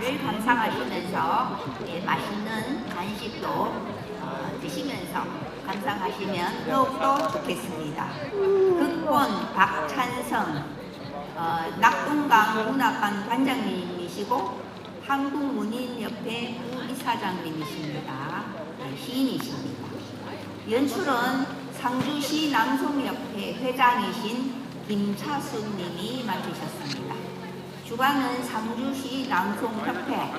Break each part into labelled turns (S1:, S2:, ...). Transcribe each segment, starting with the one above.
S1: 음악을 감상하시면서 맛있는 간식도 드시면서 감상하시면 더욱더 좋겠습니다. 극본 박찬성 낙동강 문학관 관장님이시고 한국문인협회 부이사장님이십니다. 시인이십니다. 연출은 상주시 낭송협회 회장이신 김차순님이 맡으셨습니다. 주관은 상주시 낭송협회.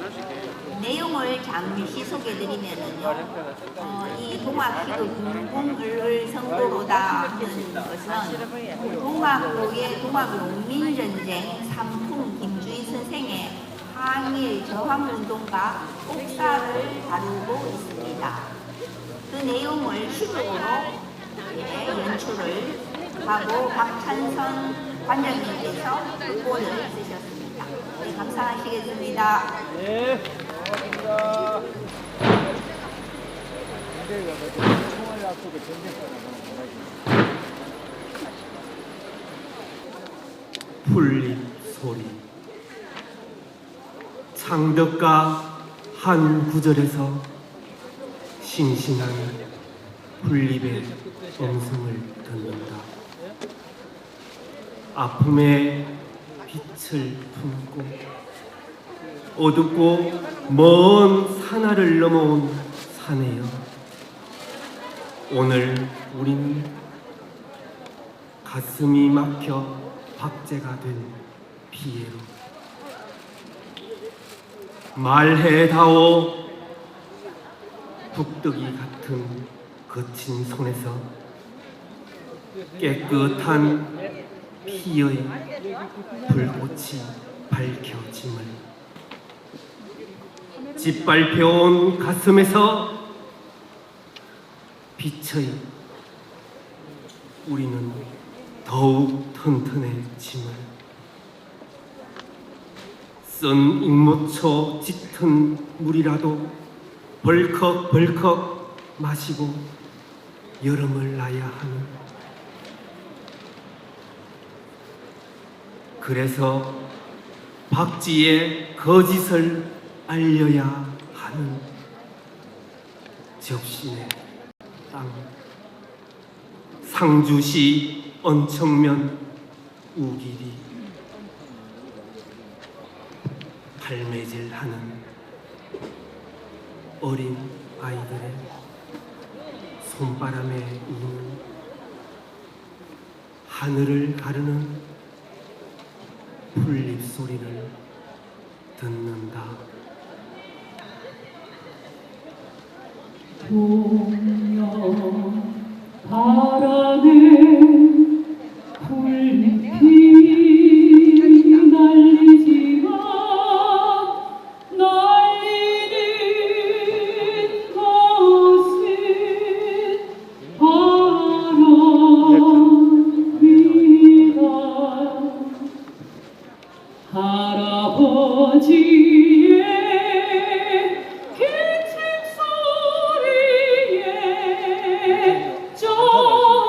S1: 내용을 잠시 소개해드리면요. 이 동학기도 군궁을 성도로다 하는 것은 동학도의 동학농민전쟁 삼풍 김주인 선생의 항일 저항운동과 옥사를 다루고 있습니다. 그 내용을 시극으로 연출을 하고 박찬선 관장님께서 극본을 쓰셨습니다. 네, 감사하시겠습니다.
S2: 네, 고맙습니다.
S3: 풀잎 소리. 창덕가 한 구절에서 싱싱한 풀잎의 음성을 듣는다. 아픔의 빛을 품고 어둡고 먼 산하를 넘어온 사내여, 오늘 우리는 가슴이 막혀 박제가 된 피해로 말해다오. 북뜨기 같은 거친 손에서 깨끗한 피의 불꽃이 밝혀짐을, 짓밟혀온 가슴에서 빛의 우리는 더욱 튼튼해짐을, 쓴 익모초 짙은 물이라도 벌컥벌컥 마시고 여름을 나야 하는, 그래서 박쥐의 거짓을 알려야 하는 적신의 땅, 상주시 언청면 우길이 발매질하는 어린 아이들의 손바람에 우는 하늘을 가르는 풀잎 소리를 듣는다.
S4: 동영 바람에 풀잎이 날리지만 날리는 것은 바람이다. 할아버지의 기침 소리에 점점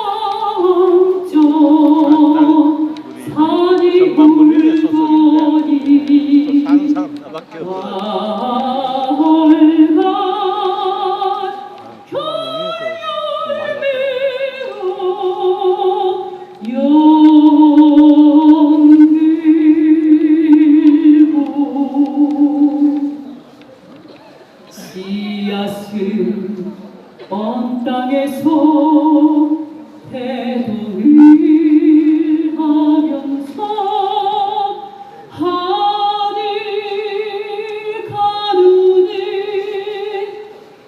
S4: 산이 굴더니 활간 겨울매로 씨앗은 먼 땅에서 태동을 하면서 하늘 가누는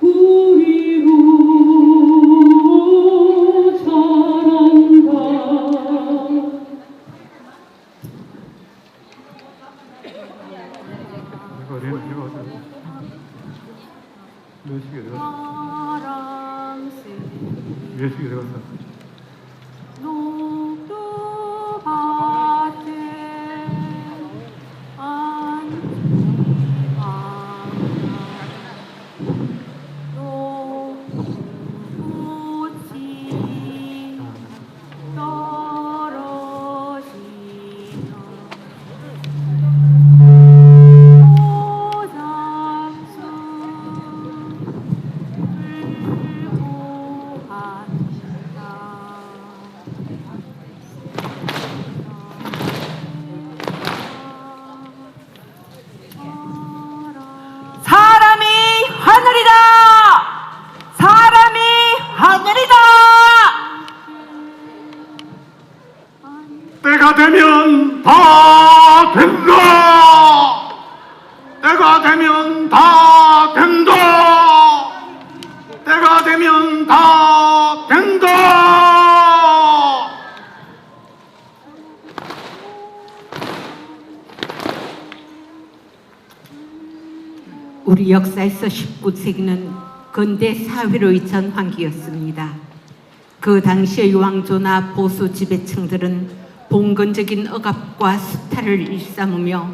S4: 우리로 자란다.
S3: 몇시게 들어갔어?
S4: 녹두밭에 녹꽃이 떨어지면 꽃이
S5: 다 된다. 때가 되면 다 된다. 때가 되면 다 된다.
S6: 우리 역사에서 19세기는 근대 사회로의 전환기였습니다. 그 당시의 왕조나 보수 지배층들은 봉건적인 억압과 수탈을 일삼으며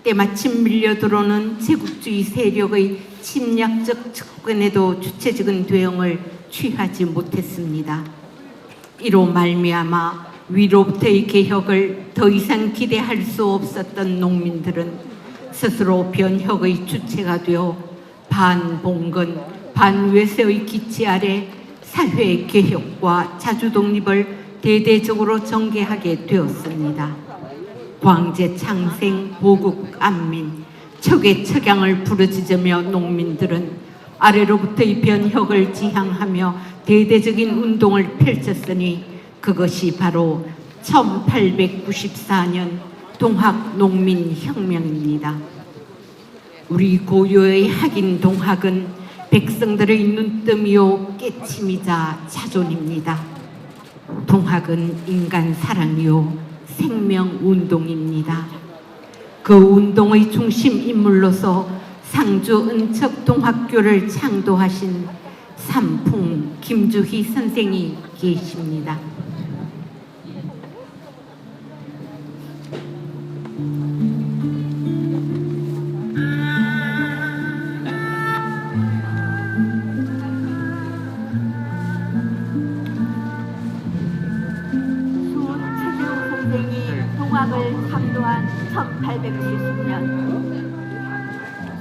S6: 때마침 밀려들어오는 제국주의 세력의 침략적 측근에도 주체적인 대응을 취하지 못했습니다. 이로 말미암아 위로부터의 개혁을 더 이상 기대할 수 없었던 농민들은 스스로 변혁의 주체가 되어 반봉건, 반외세의 기치 아래 사회 개혁과 자주독립을 대대적으로 전개하게 되었습니다. 광제 창생, 보국 안민, 척의 척양을 부르짖으며 농민들은 아래로부터의 변혁을 지향하며 대대적인 운동을 펼쳤으니 그것이 바로 1894년 동학농민혁명입니다. 우리 고유의 학인 동학은 백성들의 눈뜸이요 깨침이자 자존입니다. 동학은 인간 사랑이요 생명운동입니다. 그 운동의 중심 인물로서 상주 은척 동학교를 창도하신 삼풍 김주희 선생이 계십니다.
S1: 동학을 창도한 1870년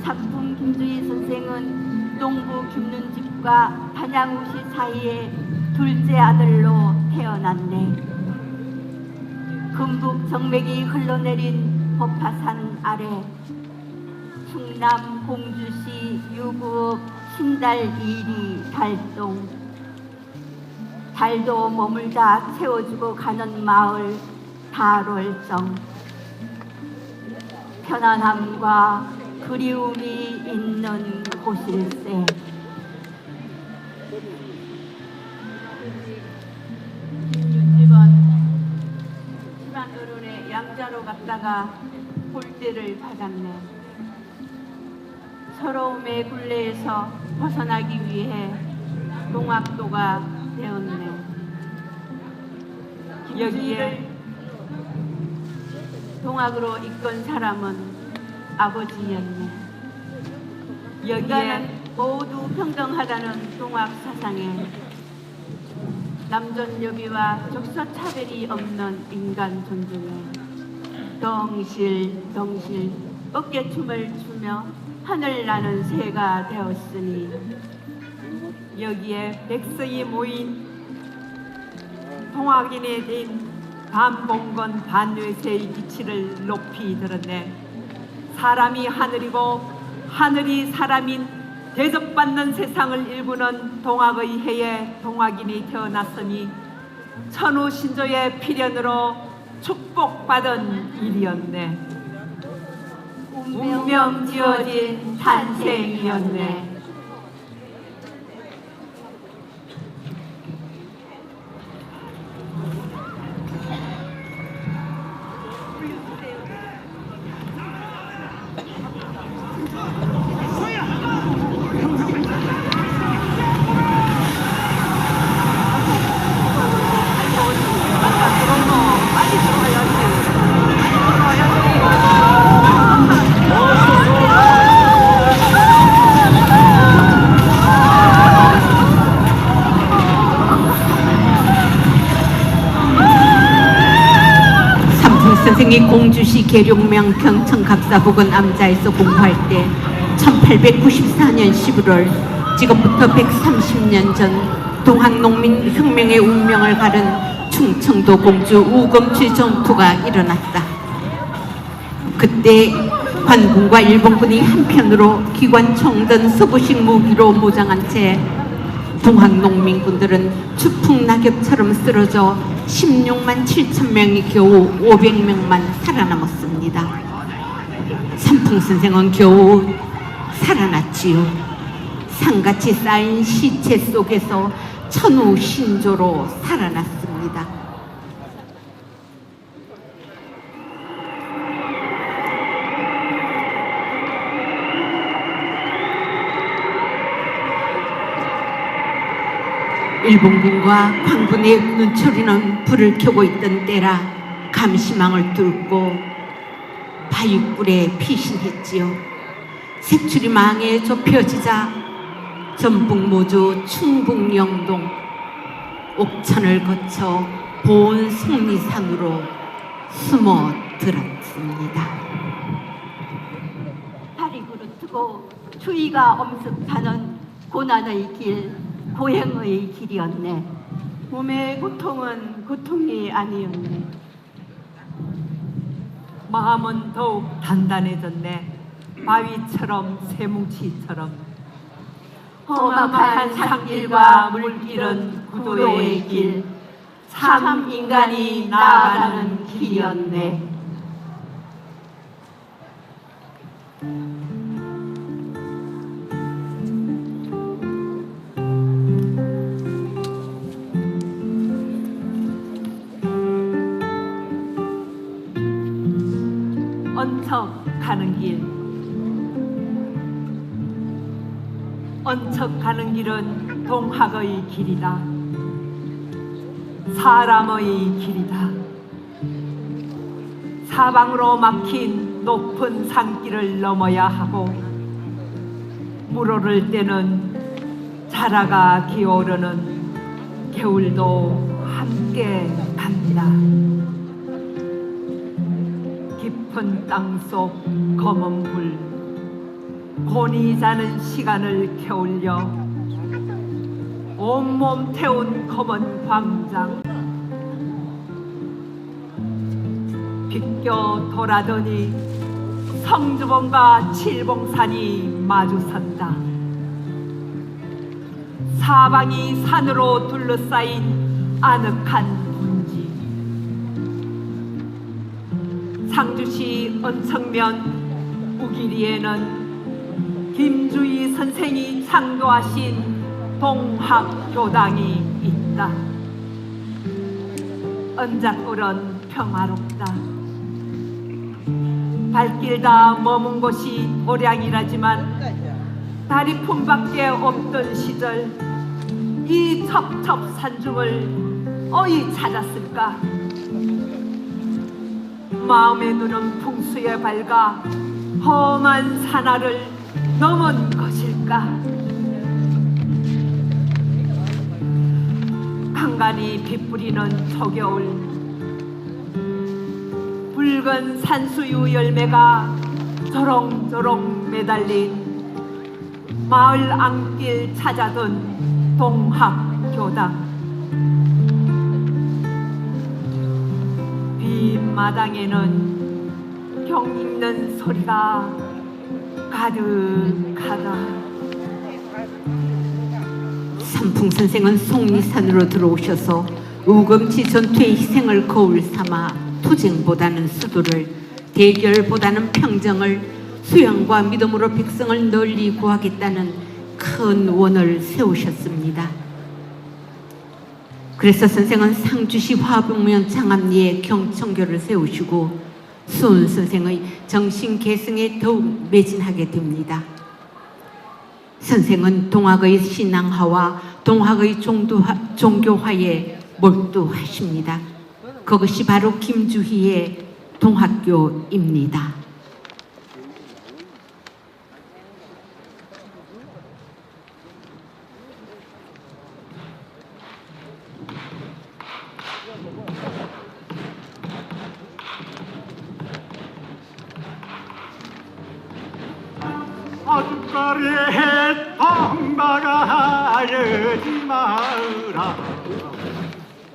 S1: 삼풍 김주희 선생은 농부 김눈집과 단양우시 사이에 둘째 아들로 태어났네. 금북 정맥이 흘러내린 법화산 아래 충남 공주시 유구 신달이리 달동 달도 머물다 채워주고 가는 마을 달월정 편안함과 그리움이 있는 곳일세. 김유집은 집안 어른의 양자로 갔다가 볼때를 받았네. 서러움의 굴레에서 벗어나기 위해 동학도가 되었네. 여기에 동학으로 이끈 사람은 아버지였네. 여기에 모두 평등하다는 동학 사상에 남존여비와 적서차별이 없는 인간 존중에 덩실덩실 어깨춤을 추며 하늘나는 새가 되었으니 여기에 백성이 모인
S7: 동학인에 대한 반봉건 반외세의 기치를 높이 들었네. 사람이 하늘이고 하늘이 사람인 대접받는 세상을 일구는 동학의 해에 동학인이 태어났으니 천우 신조의 필연으로 축복받은 일이었네. 운명 지어진 탄생이었네.
S6: 선생이 공주시 계룡명 평천갑사북은 암자에서 공부할 때 1894년 11월 지금부터 130년 전 동학농민혁명의 운명을 가른 충청도 공주 우검취 전투가 일어났다. 그때 관군과 일본군이 한편으로 기관총 등 서구식 무기로 무장한 채 동학농민군들은 추풍낙엽처럼 쓰러져 16만 7천 명이 겨우 500명만 살아남았습니다. 삼풍 선생은 겨우 살아났지요. 산같이 쌓인 시체 속에서 천우신조로 살아났습니다. 일본군과 광군의 눈초리는 불을 켜고 있던 때라 감시망을 뚫고 바위굴에 피신했지요. 색출이 망에 좁혀지자 전북모주 충북영동 옥천을 거쳐 보은 속리산으로 숨어들었습니다.
S1: 발이 구르트고 추위가 엄습하는 고난의 길, 고행의 길이었네. 몸의 고통은 고통이 아니었네.
S7: 마음은 더욱 단단해졌네. 바위처럼 쇠뭉치처럼. 험악한 산길과 물길은 구도의 길, 참 인간이 나아가는 길이었네. 언척 가는 길. 언척 가는 길은 동학의 길이다. 사람의 길이다. 사방으로 막힌 높은 산길을 넘어야 하고 물 오를 때는 자라가 기어오르는 겨울도 함께 갑니다. 깊은 땅속 검은 불, 곤히 자는 시간을 게을려 온몸 태운 검은 광장. 비껴 돌아더니 성주봉과 칠봉산이 마주선다. 사방이 산으로 둘러싸인 아늑한 분지. 상주시 언척면 우기리에는 김주희 선생이 창도하신 동학교당이 있다. 언잣골은 평화롭다. 발길 다 머문 곳이 도량이라지만 다리품밖에 없던 시절 이 첩첩산중을 어이 찾았을까? 마음의 눈은 풍수에 밝아 험한 산하를 넘은 것일까? 간간히 빗뿌리는 초겨울, 붉은 산수유 열매가 조롱조롱 매달린 마을 안길 찾아든 동학교당. 빈마당에는 경 읽는 소리가 가득하다.
S6: 삼풍 선생은 속리산으로 들어오셔서 우금치 전투의 희생을 거울 삼아 투쟁보다는 수도를, 대결보다는 평정을, 수양과 믿음으로 백성을 널리 구하겠다는 큰 원을 세우셨습니다. 그래서 선생은 상주시 화북면 장암리에 경청교를 세우시고 수은 선생의 정신 계승에 더욱 매진하게 됩니다. 선생은 동학의 신앙화와 동학의 종교화에 몰두하십니다. 그것이 바로 김주희의 동학교입니다.
S5: 아주까리에 덩박아여지 마으라.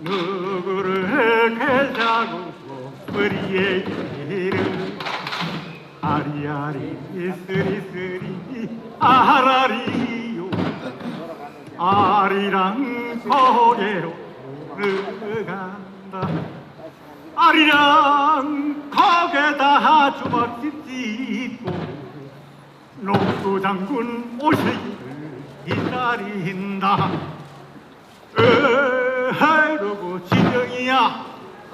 S5: 누구를 괴자고 뿌리에 기름 아리아리 쓰리쓰리 아라리요. 아리랑 고개로 들어가 기다린다. 아리랑 거기다 주먹집 짚고 녹두 장군 오시기를 기다린다. 아이고 지경이야.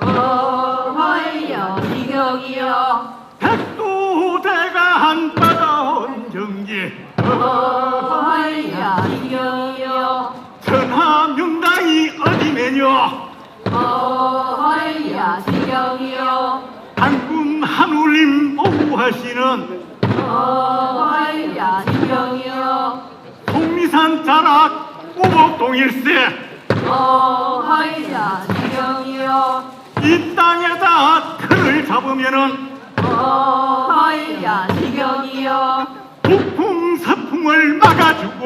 S1: 어허여 지경이여.
S5: 백두대가 한 빠져온 정기.
S1: 어허여 지경이여.
S5: 천하명당이 어디매뇨.
S1: 어허여 지경이여.
S5: 한군 한울림 보호하시는
S1: 어허여 지경이여.
S5: 속리산 자락 우복동일세.
S1: 어허여 지경이여.
S5: 이 땅에다 틀을 잡으면은
S1: 어허여 지경이여.
S5: 북풍 서풍을 막아주고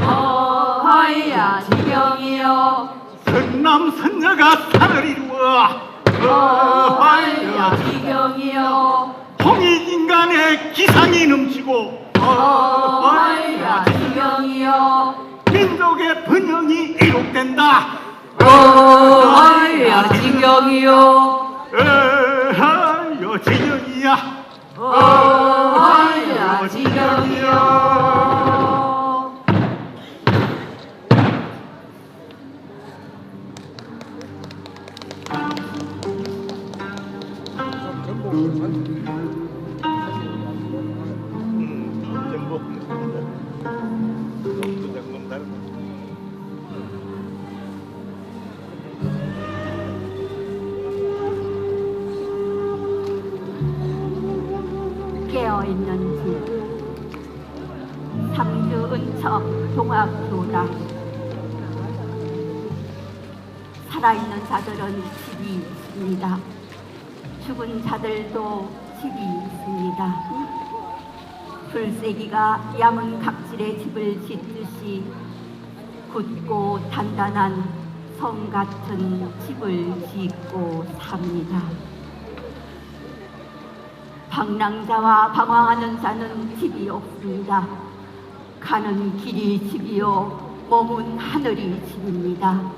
S1: 어허여 지경이여.
S5: 선남 선녀가 산을 이루어
S1: 어허여 지경이여.
S5: 홍익인간의 기상이 넘치고
S1: 어허여 지경이여.
S5: 민족의 번영이 이룩된다.
S1: 어허여 지경이여.
S5: 에하여 지경이야.
S1: 어허여 지경이여. 깨어있는 집 상주 은척 동학교당. 살아있는 자들은 집이 있습니다. 죽은 자들도 집이 있습니다. 불세기가 야문 각질의 집을 짓듯이 굳고 단단한 성 같은 집을 짓고 삽니다. 방랑자와 방황하는 자는 집이 없습니다. 가는 길이 집이요 머문 하늘이 집입니다.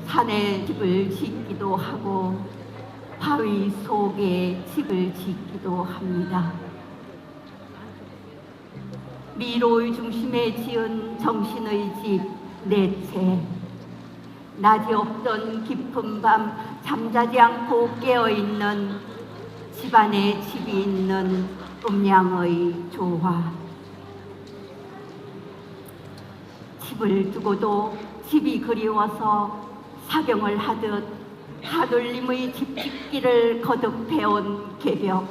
S1: 산에 집을 짓기도 하고 바위 속에 집을 짓기도 합니다. 미로의 중심에 지은 정신의 집 넷째. 낮이 없던 깊은 밤 잠자지 않고 깨어있는 집안에 집이 있는 음양의 조화. 집을 두고도 집이 그리워서 사경을 하듯 하늘님의 집짓기를 거듭해온 개벽.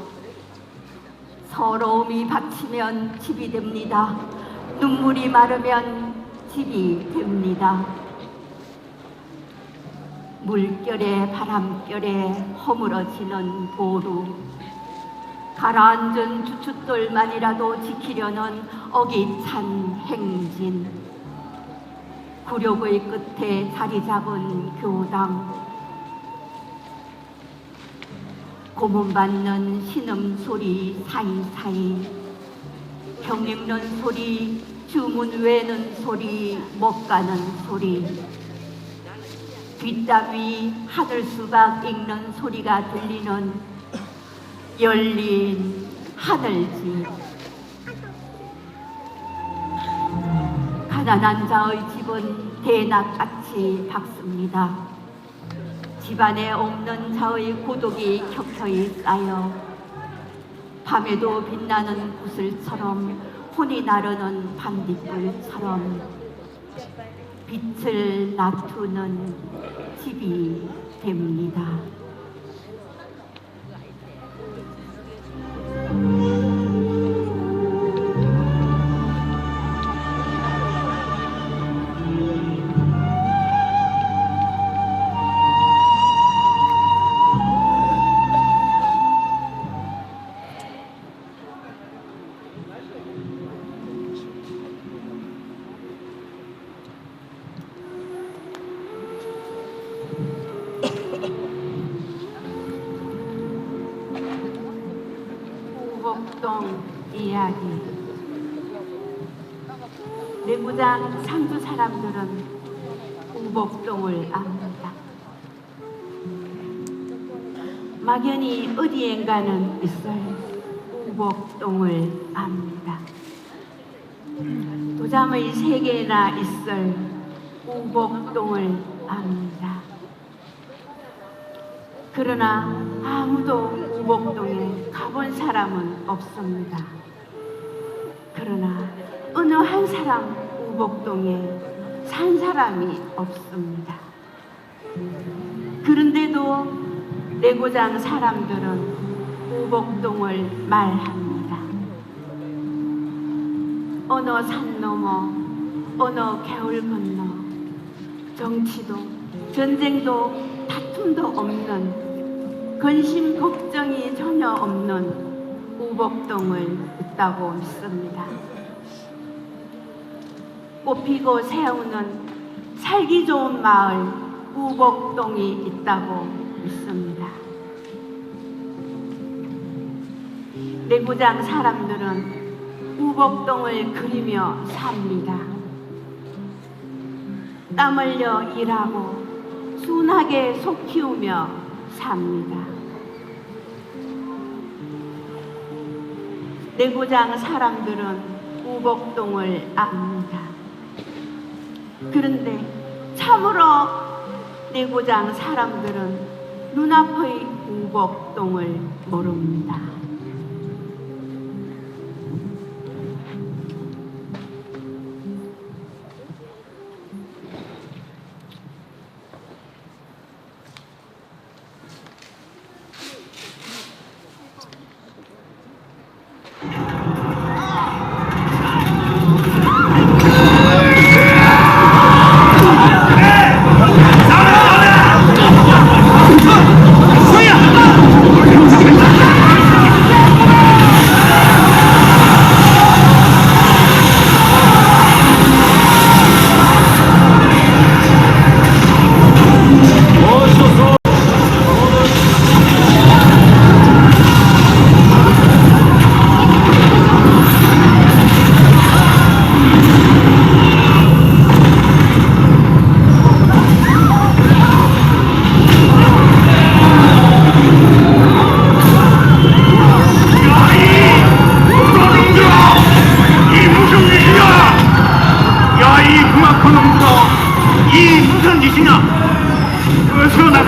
S1: 서러움이 받치면 집이 됩니다. 눈물이 마르면 집이 됩니다. 물결에 바람결에 허물어지는 보루. 가라앉은 주춧돌만이라도 지키려는 어깃찬 행진. 굴욕의 끝에 자리 잡은 교당. 고문받는 신음소리 사이사이. 병 읽는 소리, 주문 외는 소리, 못 가는 소리. 뒷담이 하늘수박 읽는 소리가 들리는 열린 하늘집. 가난한 자의 집은 대낮같이 밝습니다. 집안에 없는 자의 고독이 켜켜이 쌓여 밤에도 빛나는 구슬처럼 혼이 나르는 반딧불처럼 빛을 나투는 집이 됩니다. 우복동 이야기. 내무장 상주 사람들은 우복동을 압니다. 막연히 어디엔가는 있을 우복동을 압니다. 도잠의 세계나 있을 우복동을 압니다. 그러나 아무도 우복동에 가본 사람은 없습니다. 그러나 어느 한 사람 우복동에 산 사람이 없습니다. 그런데도 내고장 사람들은 우복동을 말합니다. 어느 산 너머, 어느 개울 건너, 정치도 전쟁도 다툼도 없는, 근심 걱정이 전혀 없는 우복동을 있다고 믿습니다. 꽃피고 새우는 살기 좋은 마을 우복동이 있다고 믿습니다. 내고장 사람들은 우복동을 그리며 삽니다. 땀 흘려 일하고 순하게 속 키우며 삽니다. 내고장 사람들은 우복동을 압니다. 그런데 참으로 내고장 사람들은 눈앞의 우복동을 모릅니다.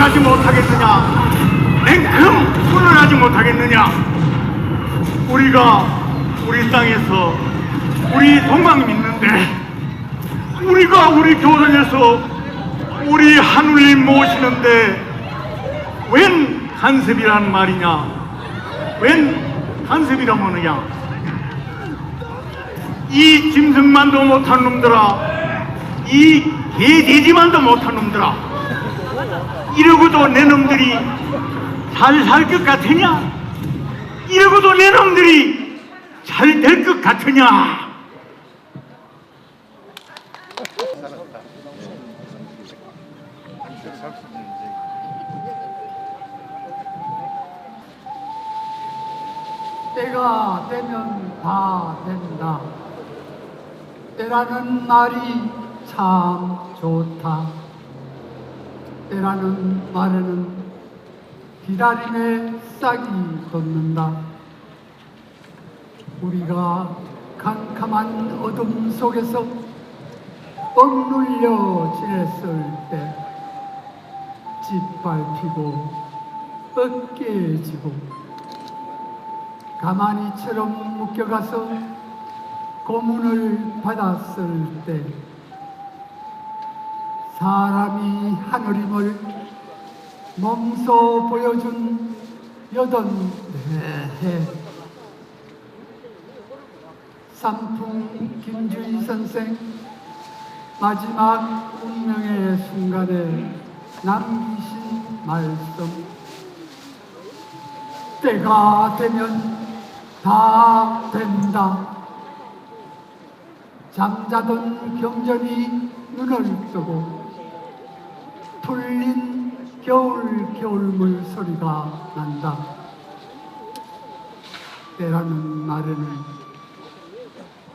S5: 나가지 못하겠느냐? 냉큼 물러나지 못하겠느냐? 우리가 우리 땅에서 우리 동방 믿는데, 우리가 우리 교단에서 우리 하늘님 모시는데 웬 간섭이란 말이냐? 웬 간섭이란 뭐느냐? 이 짐승만도 못한 놈들아, 이 개돼지만도 못한 놈들아, 이러고도 내 놈들이 잘 살 것 같으냐? 이러고도 내 놈들이 잘 될 것 같으냐?
S8: 때가 되면 다 된다. 때라는 말이 참 좋다. 때라는 말에는 기다림의 싹이 돋는다. 우리가 캄캄한 어둠 속에서 억눌려 지냈을 때 짓밟히고 뻗개지고 가마니처럼 묶여가서 고문을 받았을 때 사람이 하늘임을 몸소 보여준 84해 삼풍 김주희 선생 마지막 운명의 순간에 남기신 말씀, 때가 되면 다 된다. 잠자던 경전이 눈을 뜨고 풀린 겨울물 소리가 난다. 때라는 말에는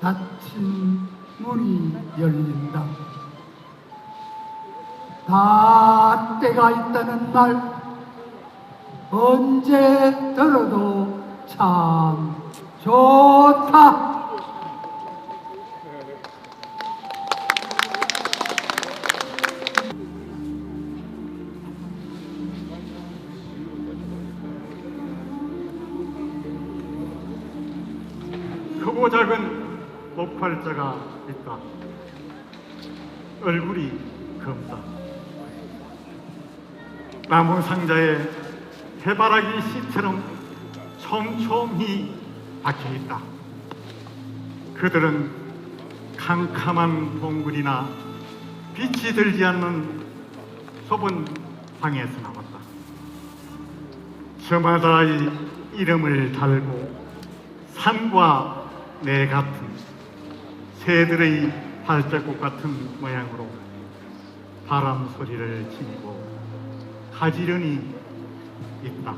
S8: 닫힌 문이 열린다. 다 때가 있다는 말, 언제 들어도 참 좋다.
S5: 크고 작은 목팔자가 있다. 얼굴이 검다. 나무 상자에 해바라기 씨처럼 촘촘히 박혀 있다. 그들은 캄캄한 동굴이나 빛이 들지 않는 좁은 방에서 나왔다. 저마다 이름을 달고 산과 내 같은 새들의 발자국 같은 모양으로 바람 소리를 지니고 가지런히 있다.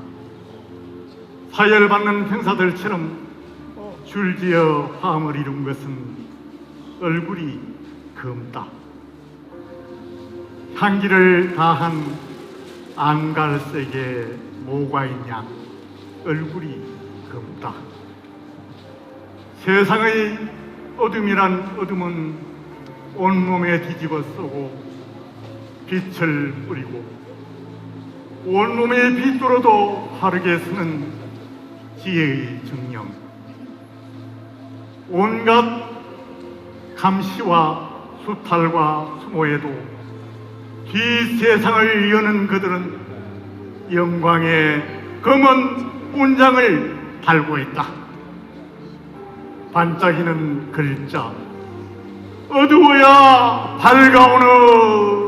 S5: 사열받는 병사들처럼 줄지어 화음을 이룬 것은 얼굴이 검다. 향기를 다한 안갈색에 뭐가 있냐? 얼굴이 검다. 세상의 어둠이란 어둠은 온몸에 뒤집어 쓰고 빛을 뿌리고 온몸에 빛으로도 바르게 쓰는 지혜의 증명. 온갖 감시와 수탈과 수모에도 뒷세상을 여는 그들은 영광의 검은 문장을 달고 있다. 반짝이는 글자, 어두워야 밝아오는.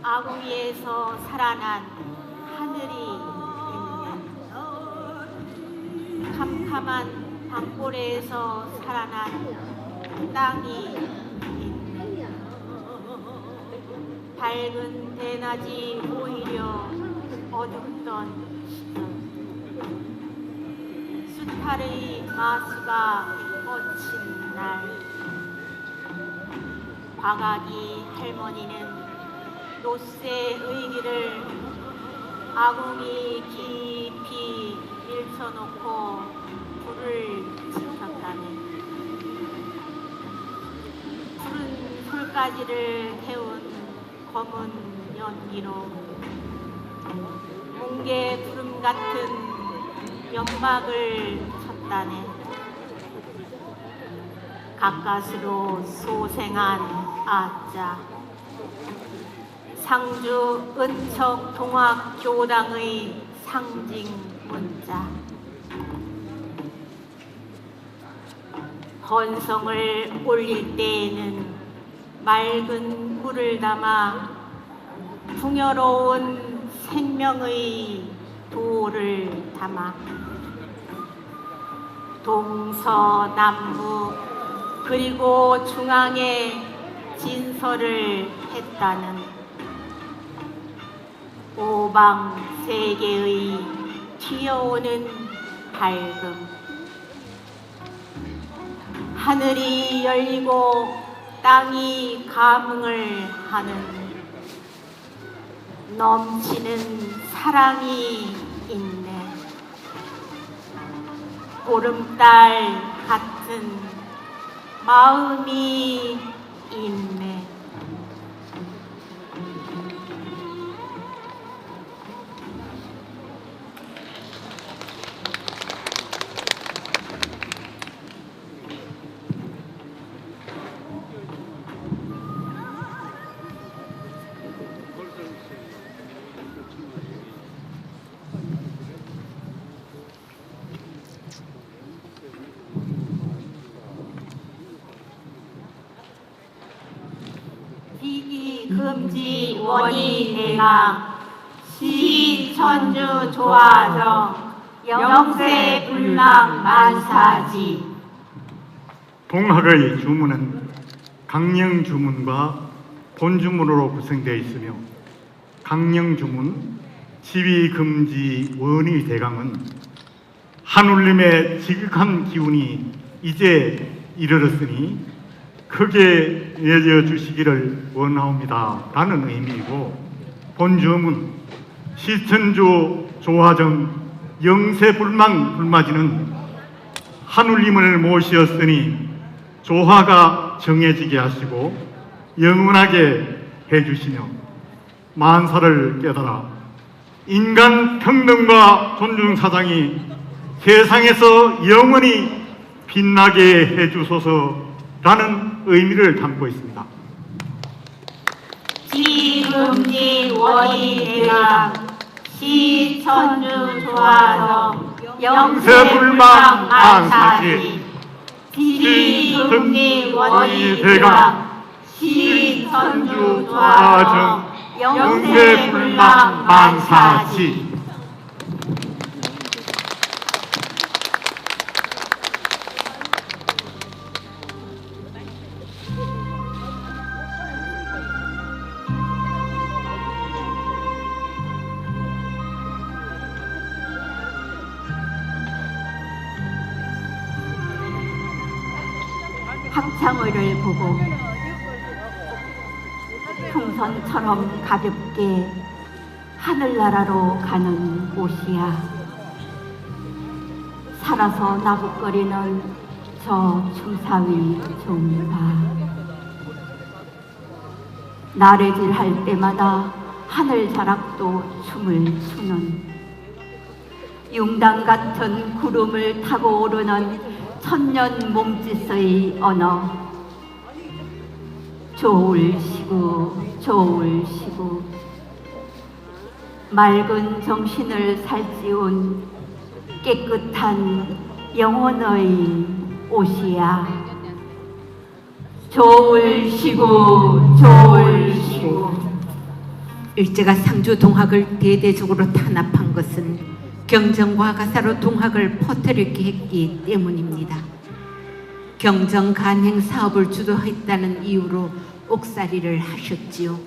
S6: 아궁이에서 살아난 하늘이 있는, 캄캄한 밤고래에서 살아난 땅이 있는, 밝은 대낮이 오히려 어둡던 시절, 수탈의 마수가 뻗친 날, 박아기 할머니는 노쇠의 길을 아궁이 깊이 밀쳐놓고 불을 지폈다네. 푸른 솔가지를 태운 검은 연기로 뭉게 구름 같은 연막을 쳤다네. 가까스로 소생한 아자, 상주 은척 동학교당의 상징 문자, 헌성을 올릴 때에는 맑은 물을 담아 풍요로운 생명의 도를 담아 동서남북 그리고 중앙에 진설을 했다는 오방 세계의 튀어오는 밝음, 하늘이 열리고 땅이 감흥을 하는 넘치는 사랑이 있네. 보름달 같은 마음이 있네.
S1: 비기 금지 원이 대강 시천주 조화정 영세 불망 만사지.
S5: 동학의 주문은 강령 주문과 본주문으로 구성되어 있으며 강령 주문 시비 금지 원의 대강은 하늘님의 지극한 기운이 이제 이르렀으니 크게 내려 주시기를 원하옵니다 라는 의미이고, 본주문 시천주 조화정 영세불망 불마지는 하늘님을 모시었으니 조화가 정해지게 하시고 영원하게 해주시며 만사를 깨달아 인간 평등과 존중 사상이 세상에서 영원히 빛나게 해주소서라는 의미를 담고 있습니다.
S1: 시금지 원이 대강 시천주 조화정 영세불망 만사지. 시금지 원이 대강 시천주 조화정 영세불망 만사지. 합창의를 보고 풍선처럼 가볍게 하늘나라로 가는 옷이야. 살아서 나부거리는 저 춤사위 좀 봐. 나래질 할 때마다 하늘자락도 춤을 추는 융단 같은 구름을 타고 오르는 천년 몸짓의 언어. 좋을시구 좋을시구 맑은 정신을 살찌운 깨끗한 영혼의 옷이야. 좋을시구 좋을시구.
S6: 일제가 상주 동학을 대대적으로 탄압한 것은 경정과 가사로 동학을 퍼뜨리게 했기 때문입니다. 경정 간행 사업을 주도했다는 이유로 옥살이를 하셨지요.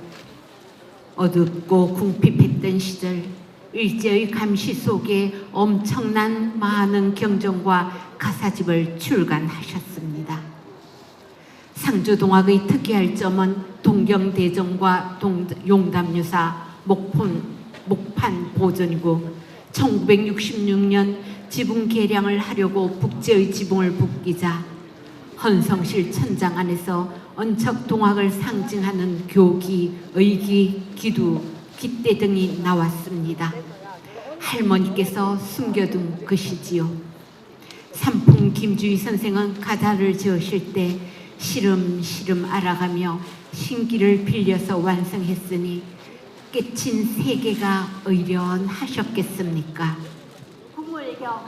S6: 어둡고 궁핍했던 시절 일제의 감시 속에 엄청난 많은 경정과 가사집을 출간하셨습니다. 상주 동학의 특이할 점은 동경대정과 용담유사 목판 보존이고 1966년 지붕 개량을 하려고 북제의 지붕을 붓기자 헌성실 천장 안에서 언척 동학을 상징하는 교기, 의기, 기두, 깃대 등이 나왔습니다. 할머니께서 숨겨둔 것이지요. 삼풍 김주희 선생은 가사를 지으실 때 시름시름 알아가며 신기를 빌려서 완성했으니 깨친 세계가 의련하셨겠습니까?
S1: 풍물경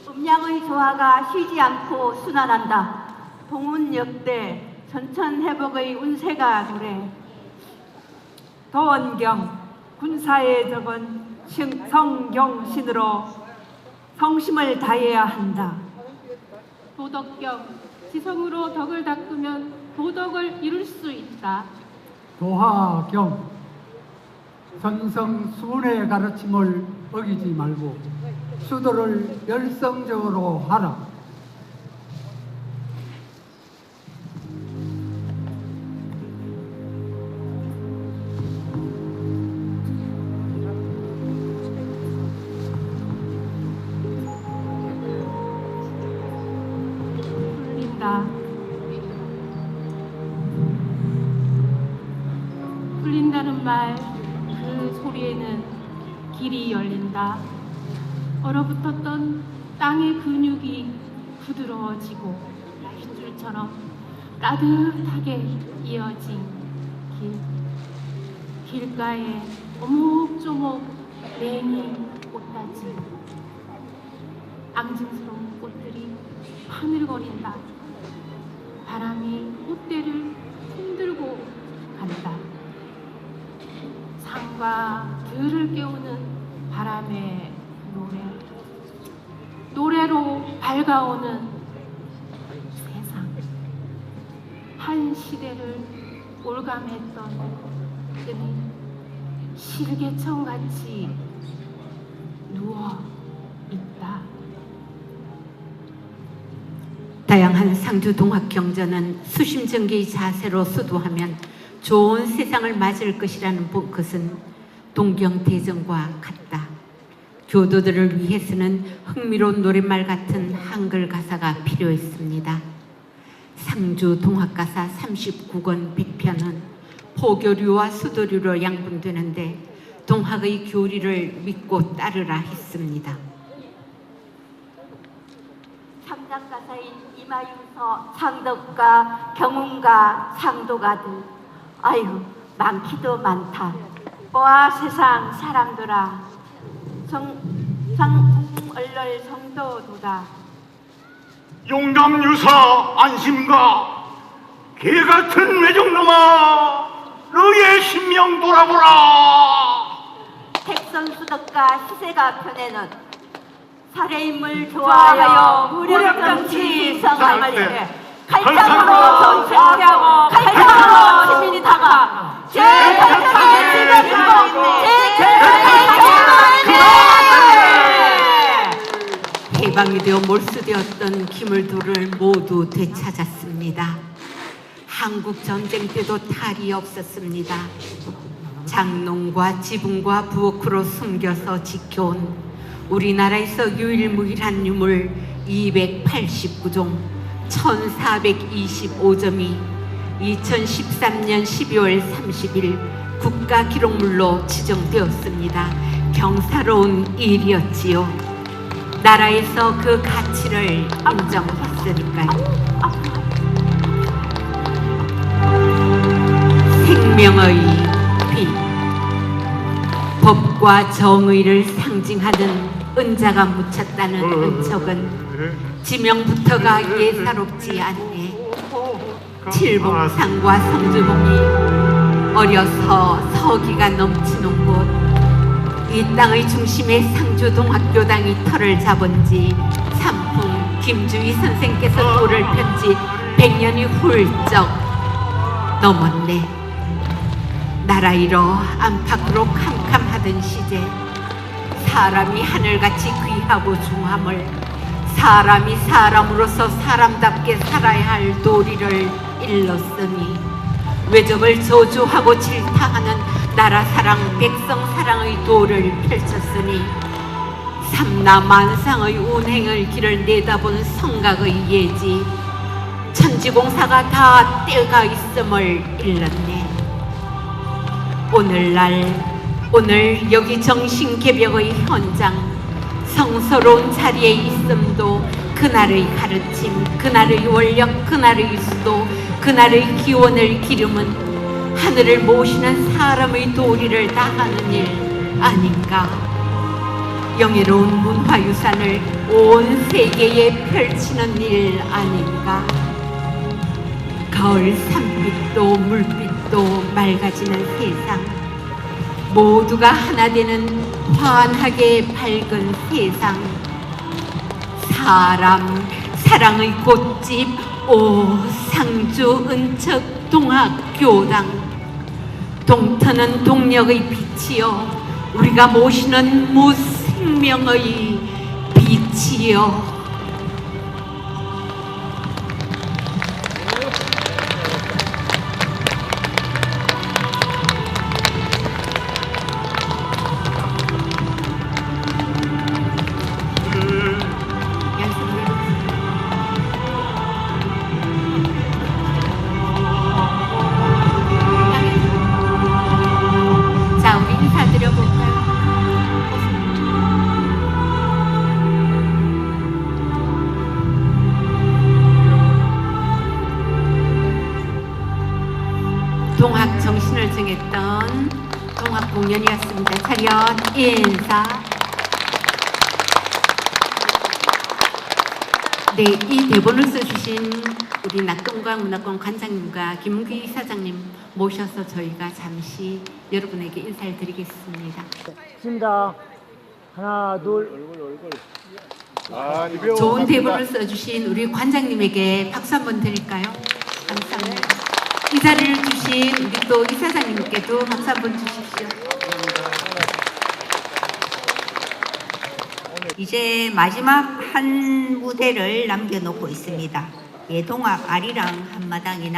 S1: 음양의 조화가 쉬지 않고 순환한다. 동운역대 전천회복의 운세가 노래.
S7: 도원경 군사에 적은 성경신으로 성심을 다해야 한다.
S4: 도덕경 지성으로 덕을 닦으면 도덕을 이룰 수 있다.
S8: 도하경 선성수훈의 가르침을 어기지 말고 수도를 열성적으로 하라.
S4: 풀린다는 말, 그 소리에는 길이 열린다. 얼어붙었던 땅의 근육이 부드러워지고 핏줄처럼 따뜻하게 이어진 길가에 오목조목 냉이 꽃다지, 앙증스러운 꽃들이 하늘거린다. 바람이 꽃대를 흔들고 마음과 들을 깨우는 바람의 노래로 밝아오는 세상. 한 시대를 올감했던 뜸이 실개천같이 누워 있다.
S6: 다양한 상주 동학 경전은 수심정기의 자세로 수도하면 좋은 세상을 맞을 것이라는 것은 동경대전과 같다. 교도들을 위해서는 흥미로운 노랫말 같은 한글 가사가 필요했습니다. 상주 동학가사 39권 100편은 포교류와 수도류로 양분되는데 동학의 교리를 믿고 따르라 했습니다.
S1: 창작가사인 이마윤서, 창덕가, 경운가, 상도가들. 아유, 많기도 많다. 와 세상 사람들아, 얼럴 성도도다.
S5: 용감유사 안심가 개같은 외정놈아, 너의 신명 돌아보라.
S1: 택선수덕가 시세가 편에는 살해인물 좋아하여 무력정치 성함을 해 칼장으로 정치하고 칼장으로 시민이 다가 제8편의 지배주고
S6: 해방이 되어 몰수되었던 기물도를 모두 되찾았습니다. 한국 전쟁 때도 탈이 없었습니다. 장롱과 지붕과 부엌으로 숨겨서 지켜온 우리나라에서 유일무이한 유물 289종 1425점이 2013년 12월 30일 국가기록물로 지정되었습니다. 경사로운 일이었지요. 나라에서 그 가치를 인정했으니까요. 생명의 빛, 법과 정의를 상징하는 은자가 묻혔다는 은척은 지명부터가 예사롭지 않네. 칠봉산과 성주봉이 어려서 서기가 넘치는 곳, 이 땅의 중심에 상주동학교당이 터를 잡은 지 삼풍 김주희 선생께서 돌을 편 지 100년이 훌쩍 넘었네. 나라 이로 안팎으로 캄캄하던 시제, 사람이 하늘같이 귀하고 중함을, 사람이 사람으로서 사람답게 살아야 할 도리를 일렀으니, 외적을 저주하고 질타하는 나라 사랑, 백성 사랑의 도를 펼쳤으니, 삼라만상의 운행을 길을 내다본 성각의 예지, 천지공사가 다 때가 있음을 일렀네. 오늘 여기 정신개벽의 현장, 성스러운 자리에 있음도 그날의 가르침, 그날의 원력, 그날의 수도, 그날의 기원을 기름은 하늘을 모시는 사람의 도리를 다하는 일 아닌가. 영예로운 문화유산을 온 세계에 펼치는 일 아닌가. 가을 산빛도 물빛도 맑아지는 세상, 모두가 하나 되는 환하게 밝은 세상, 사랑의 꽃집 오 상주 은척 동학교당, 동터는 동력의 빛이요, 우리가 모시는 무생명의 빛이요. 자, 우리 인사드려볼까요? 동학 정신을 정했던 동학 공연이었습니다. 차렷 인사. 네, 이 대본을 써주신 우리 낙동강문화권 관장님과 김기 이사장님 모셔서 저희가 잠시 여러분에게 인사를 드리겠습니다.
S2: 씁니다. 하나, 둘.
S6: 좋은 대본을 써주신 우리 관장님에게 박수 한번 드릴까요? 감사합니다. 이 자리를 주신 우리 또 이사장님께도 박수 한번 주십시오.
S9: 이제 마지막 한 무대를 남겨놓고 있습니다. 예동악 아리랑 한마당이 남